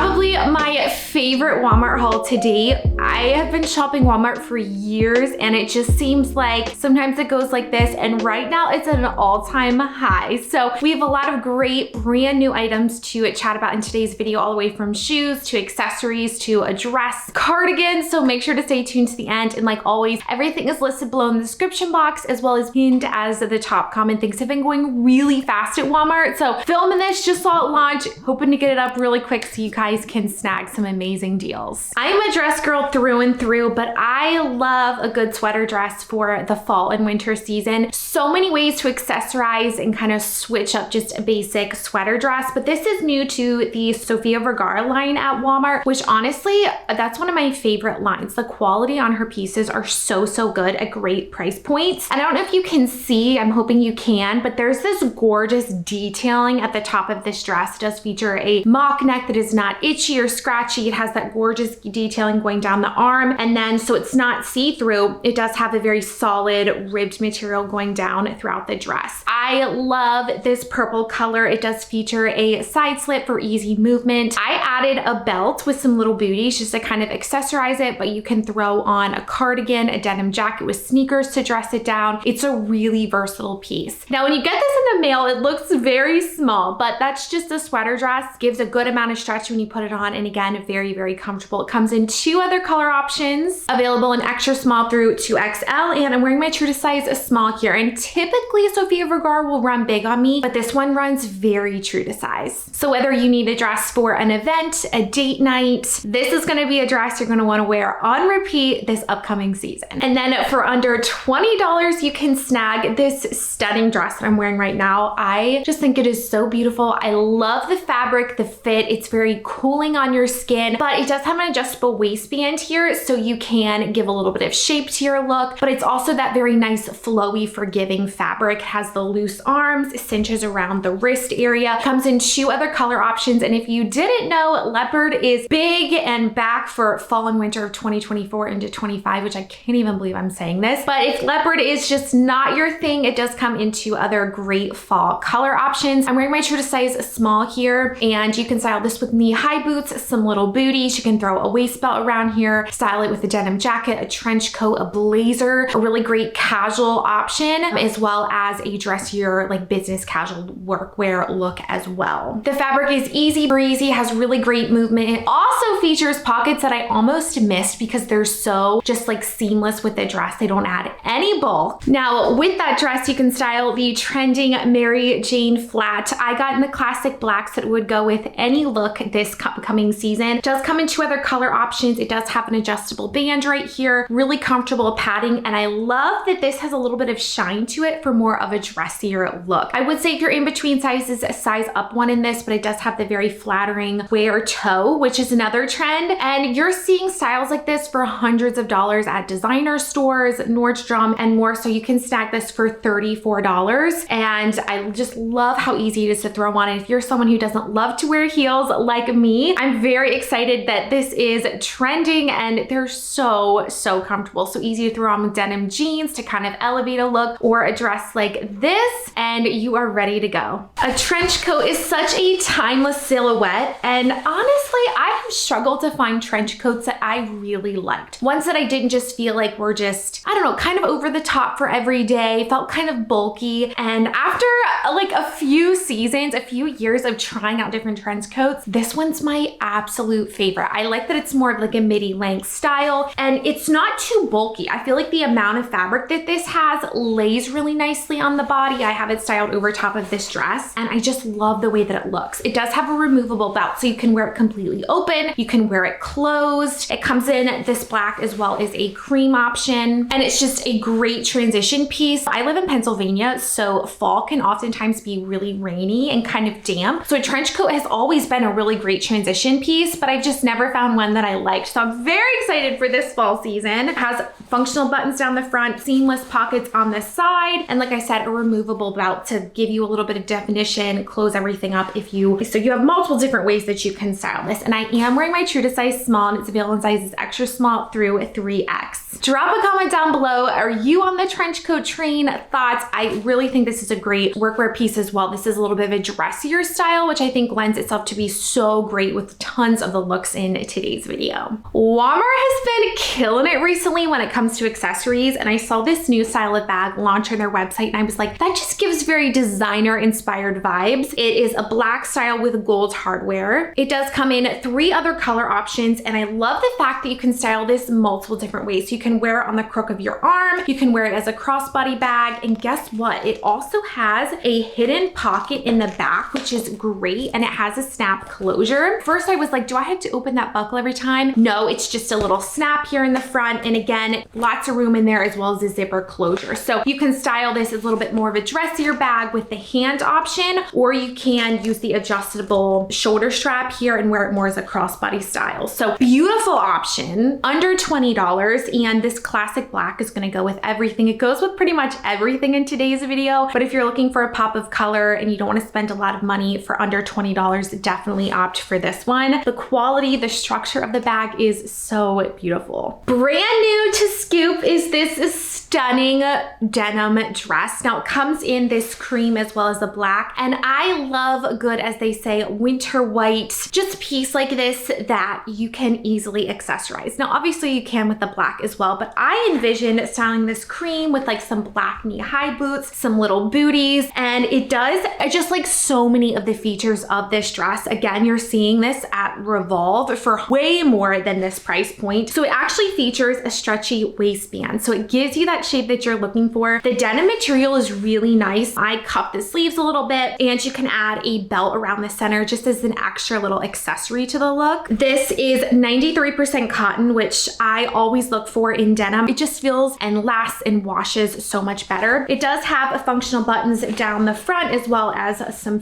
Probably my favorite Walmart haul to date. I have been shopping Walmart for years and it just seems like sometimes it goes like this, and right now it's at an all-time high. So we have a lot of great brand new items to chat about in today's video, all the way from shoes to accessories to a dress, cardigan. So make sure to stay tuned to the end. And like always, everything is listed below in the description box, as well as pinned as the top comment. Things have been going really fast at Walmart. So filming this, just saw it launch, hoping to get it up really quick so you guys can snag some amazing deals. I'm a dress girl through and through, but I love a good sweater dress for the fall and winter season. So many ways to accessorize and kind of switch up just a basic sweater dress, but this is new to the Sofia Vergara line at Walmart, which honestly, that's one of my favorite lines. The quality on her pieces are so good at great price points. And I don't know if you can see, I'm hoping you can, but there's this gorgeous detailing at the top of this dress. It does feature a mock neck that is not itchy or scratchy. It has that gorgeous detailing going down the arm, and then so it's not see-through, it does have a very solid ribbed material going down throughout the dress. I love this purple color. It does feature a side slit for easy movement. I added a belt with some little booties just to kind of accessorize it, but you can throw on a cardigan, a denim jacket with sneakers to dress it down. It's a really versatile piece. Now, when you get this in the mail, it looks very small, but that's just a sweater dress. Gives a good amount of stretch when you put it on, and again, very comfortable. It comes in 2 other color options, available in extra small through 2XL, and I'm wearing my true to size a small here. And typically Sofia Vergara will run big on me, but this one runs very true to size. So whether you need a dress for an event, a date night, this is gonna be a dress you're gonna wanna wear on repeat this upcoming season. And then for under $20, you can snag this stunning dress that I'm wearing right now. I just think it is so beautiful. I love the fabric, the fit. It's very cooling on your skin, but it does have an adjustable waistband here, so you can give a little bit of shape to your look, but it's also that very nice flowy, forgiving fabric. It has the loose arms, cinches around the wrist area, comes in 2 other color options. And if you didn't know, leopard is big and back for fall and winter of 2024 into 25, which I can't even believe I'm saying this, but if leopard is just not your thing, it does come into other great fall color options. I'm wearing my true to size small here, and you can style this with knee-high boots, some little booties. You can throw a waist belt around here, style it with a denim jacket, a trench coat, a blazer, a really great casual option, as well as a dressier, like business casual workwear look as well. The fabric is easy breezy, has really great movement. It also features pockets that I almost missed because they're so just like seamless with the dress. They don't add any bulk. Now with that dress, you can style the trending Mary Jane flat. I got in the classic blacks that would go with any look this coming season. It does come in 2 other color options. It does have an adjustable band right here, really comfortable padding, and I love that this has a little bit of shine to it for more of a dressier look. I would say if you're in between sizes, a size up one in this, but it does have the very flattering square toe, which is another trend, and you're seeing styles like this for hundreds of dollars at designer stores, Nordstrom, and more. So you can snag this for $34, and I just love how easy it is to throw on. And if you're someone who doesn't love to wear heels like me, I'm very excited that this is trending, and they're so comfortable. So easy to throw on with denim jeans to kind of elevate a look, or a dress like this, and you are ready to go. A trench coat is such a timeless silhouette, and honestly, I have struggled to find trench coats that I really liked. Ones that I didn't just feel like were just, I don't know, kind of over the top for every day, felt kind of bulky. And after like a few seasons, a few years of trying out different trench coats, this one's my absolute favorite. I like that it's more of like a midi length style, and it's not too bulky. I feel like the amount of fabric that this has lays really nicely on the body. I have it styled over top of this dress, and I just love the way that it looks. It does have a removable belt, so you can wear it completely open, you can wear it closed. It comes in this black as well as a cream option, and it's just a great transition piece. I live in Pennsylvania, so fall can oftentimes be really rainy and kind of damp. So a trench coat has always been a really great transition piece, but I've just never found one that I liked. So I'm very excited for this fall season. It has functional buttons down the front, seamless pockets on the side, and like I said, a removable belt to give you a little bit of definition, close everything up so you have multiple different ways that you can style this. And I am am wearing my true to size small, and it's available in sizes extra small through 3X. Drop a comment down below. Are you on the trench coat train? Thoughts? I really think this is a great workwear piece as well. This is a little bit of a dressier style, which I think lends itself to be so great with tons of the looks in today's video. Walmart has been killing it recently when it comes to accessories, and I saw this new style of bag launch on their website, and I was like, that just gives very designer inspired vibes. It is a black style with gold hardware. It does come in 3 other color options, and I love the fact that you can style this multiple different ways. So you can wear it on the crook of your arm, you can wear it as a crossbody bag, and guess what? It also has a hidden pocket in the back, which is great, and it has a snap closure. First I was like, do I have to open that buckle every time? No, it's just a little snap here in the front, and again, lots of room in there as well as a zipper closure. So you can style this as a little bit more of a dressier bag with the hand option, or you can use the adjustable shoulder strap here and wear it more as a crossbody style. So beautiful option, under $20, and this classic black is gonna go with everything. It goes with pretty much everything in today's video, but if you're looking for a pop of color and you don't wanna spend a lot of money for under $20, definitely opt for this one. The quality, the structure of the bag is so beautiful. Brand new to Scoop is this stunning denim dress. Now it comes in this cream as well as the black, and I love a good, as they say, winter white, just piece like this that you can easily accessorize. Now obviously you can with the black as well, but I envision styling this cream with like some black knee-high boots, some little booties, and it does just like so many of the features of this dress. Again, you're seeing this at Revolve for way more than this price point. So it actually features a stretchy waistband, so it gives you that shape that you're looking for. The denim material is really nice. I cup the sleeves a little bit, and you can add a belt around the center just as an extra little accessory to the look. This is 93% cotton, which I always look for in denim. It just feels and lasts and washes so much better. It does have functional buttons down the front as well as some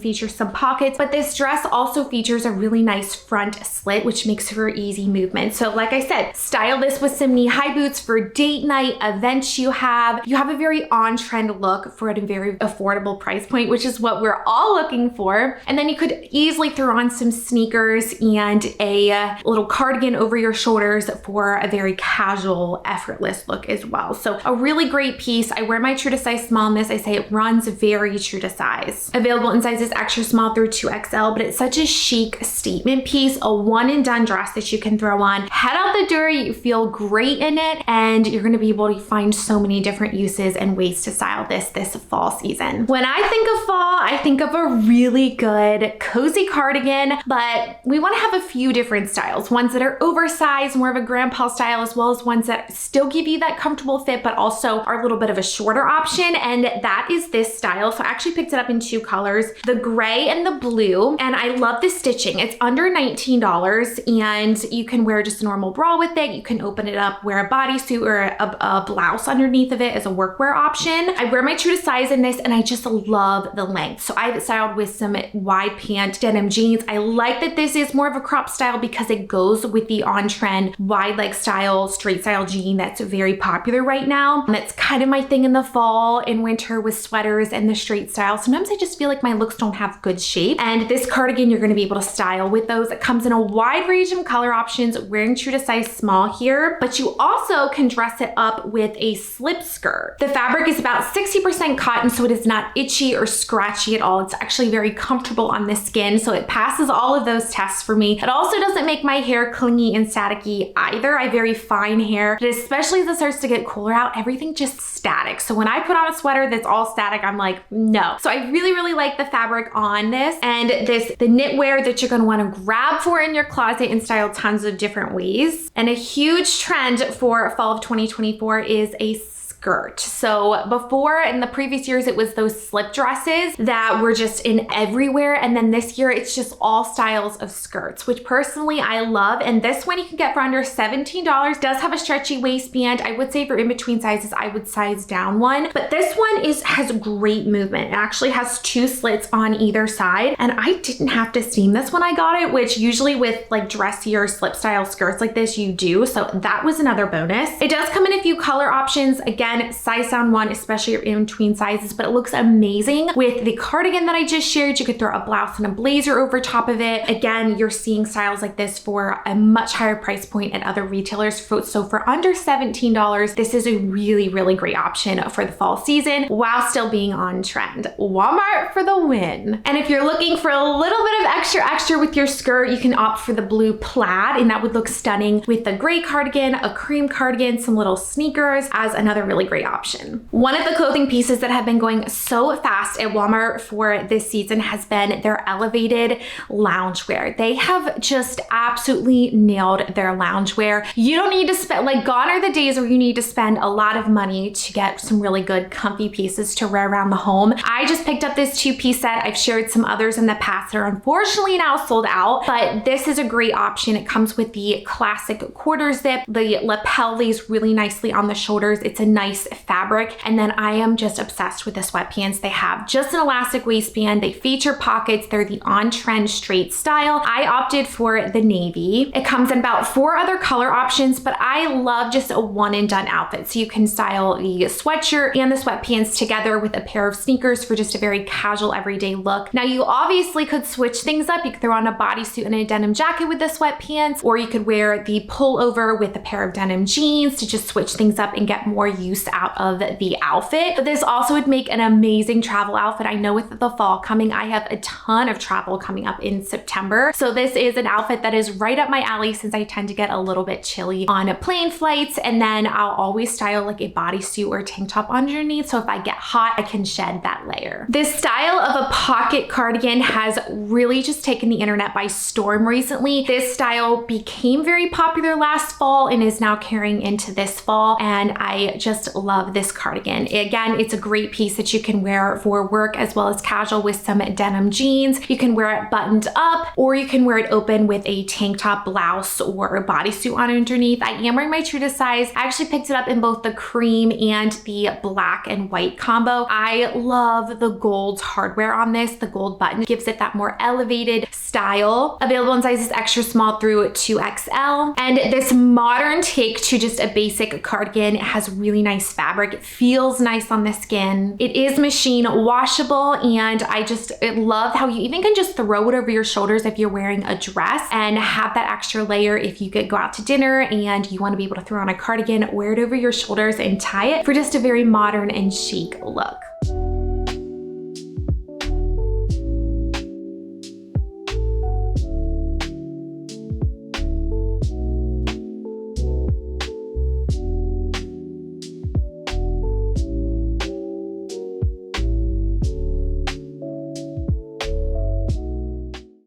pockets, but this dress also features a really nice front slit, which makes for easy movement. So like I said, style this with some knee-high boots for date night, events you have a very on-trend look for at a very affordable price point, which is what we're all looking for. And then you could easily throw on some sneakers and a little cardigan over your shoulders for a very casual, effortless look as well. So a really great piece. I wear my true to size small in this. I say it runs very true to size. Available in sizes extra small through 2XL, but it's such a chic statement piece, a one and done dress that you can throw on, head out the door, you feel great in it, and you're gonna be able to find so many different uses and ways to style this fall season. When I think of fall, I think of a really good cozy cardigan, but we wanna have a few different styles, ones that are oversized, more of a grandpa style, as well as ones that still give you that comfortable fit, but also are a little bit of a shorter option, and that is this style. So I actually picked it up in 2 colors, the gray and the blue, and I love the stitching. It's under $19, and you can wear just a normal bra with it. You can open it up, wear a bodysuit or a blouse underneath of it as a workwear option. I wear my true to size in this, and I just love the length. So I have it styled with some wide pant denim jeans. I like that this is more of a crop style because it goes with the on-trend wide leg style, straight style jean that's very popular right now. And that's kind of my thing in the fall and winter with sweaters and the straight style. Sometimes I just feel like my looks don't have good shape, and this cardigan you're going to be able to style with those. It comes in a wide range of color options, wearing true to size small here, but you also can dress it up with a slip skirt. The fabric is about 60% cotton, so it is not itchy or scratchy at all. It's actually very comfortable on the skin, so it passes all of those tests for me. It also doesn't make my hair clingy and staticky either. I have very fine hair, but especially as it starts to get cooler out, everything just static. So when I put on a sweater that's all static, I'm like, no. So I really, really like the fabric on this, and the knitwear that you're gonna wanna grab for in your closet and style tons of different ways. And a huge trend for fall of 2024 is a skirt. So before, in the previous years, it was those slip dresses that were just in everywhere. And then this year, it's just all styles of skirts, which personally I love. And this one you can get for under $17. Does have a stretchy waistband. I would say for in between sizes, I would size down one. But this one has great movement. It actually has 2 slits on either side. And I didn't have to seam this when I got it, which usually with like dressier slip style skirts like this, you do. So that was another bonus. It does come in a few color options. Again, Again, size down one, especially if you're in between sizes, but it looks amazing with the cardigan that I just shared. You could throw a blouse and a blazer over top of it. Again, you're seeing styles like this for a much higher price point at other retailers. So for under $17, this is a really, really great option for the fall season while still being on trend. Walmart for the win. And if you're looking for a little bit of extra with your skirt, you can opt for the blue plaid, and that would look stunning with the gray cardigan, a cream cardigan, some little sneakers as another really great option. One of the clothing pieces that have been going so fast at Walmart for this season has been their elevated loungewear. They have just absolutely nailed their loungewear. You don't need to spend, like, gone are the days where you need to spend a lot of money to get some really good comfy pieces to wear around the home. I just picked up this 2-piece set. I've shared some others in the past that are unfortunately now sold out, but this is a great option. It comes with the classic quarter zip. The lapel lays really nicely on the shoulders. It's a nice fabric. And then I am just obsessed with the sweatpants. They have just an elastic waistband. They feature pockets. They're the on-trend straight style. I opted for the navy. It comes in about 4 other color options, but I love just a one and done outfit. So you can style the sweatshirt and the sweatpants together with a pair of sneakers for just a very casual everyday look. Now you obviously could switch things up. You could throw on a bodysuit and a denim jacket with the sweatpants, or you could wear the pullover with a pair of denim jeans to just switch things up and get more use out of the outfit. But this also would make an amazing travel outfit. I know with the fall coming, I have a ton of travel coming up in September. So this is an outfit that is right up my alley since I tend to get a little bit chilly on plane flights, and then I'll always style like a bodysuit or a tank top underneath. So if I get hot, I can shed that layer. This style of a pocket cardigan has really just taken the internet by storm recently. This style became very popular last fall and is now carrying into this fall, and I just love this cardigan. Again, it's a great piece that you can wear for work as well as casual with some denim jeans. You can wear it buttoned up, or you can wear it open with a tank top, blouse, or a bodysuit on underneath. I am wearing my true to size. I actually picked it up in both the cream and the black and white combo. I love the gold hardware on this. The gold button gives it that more elevated style. Available in sizes extra small through 2XL. And this modern take to just a basic cardigan. It has really nice fabric. It feels nice on the skin. It is machine washable, and I just love how you even can just throw it over your shoulders if you're wearing a dress and have that extra layer if you could go out to dinner and you want to be able to throw on a cardigan, wear it over your shoulders and tie it for just a very modern and chic look.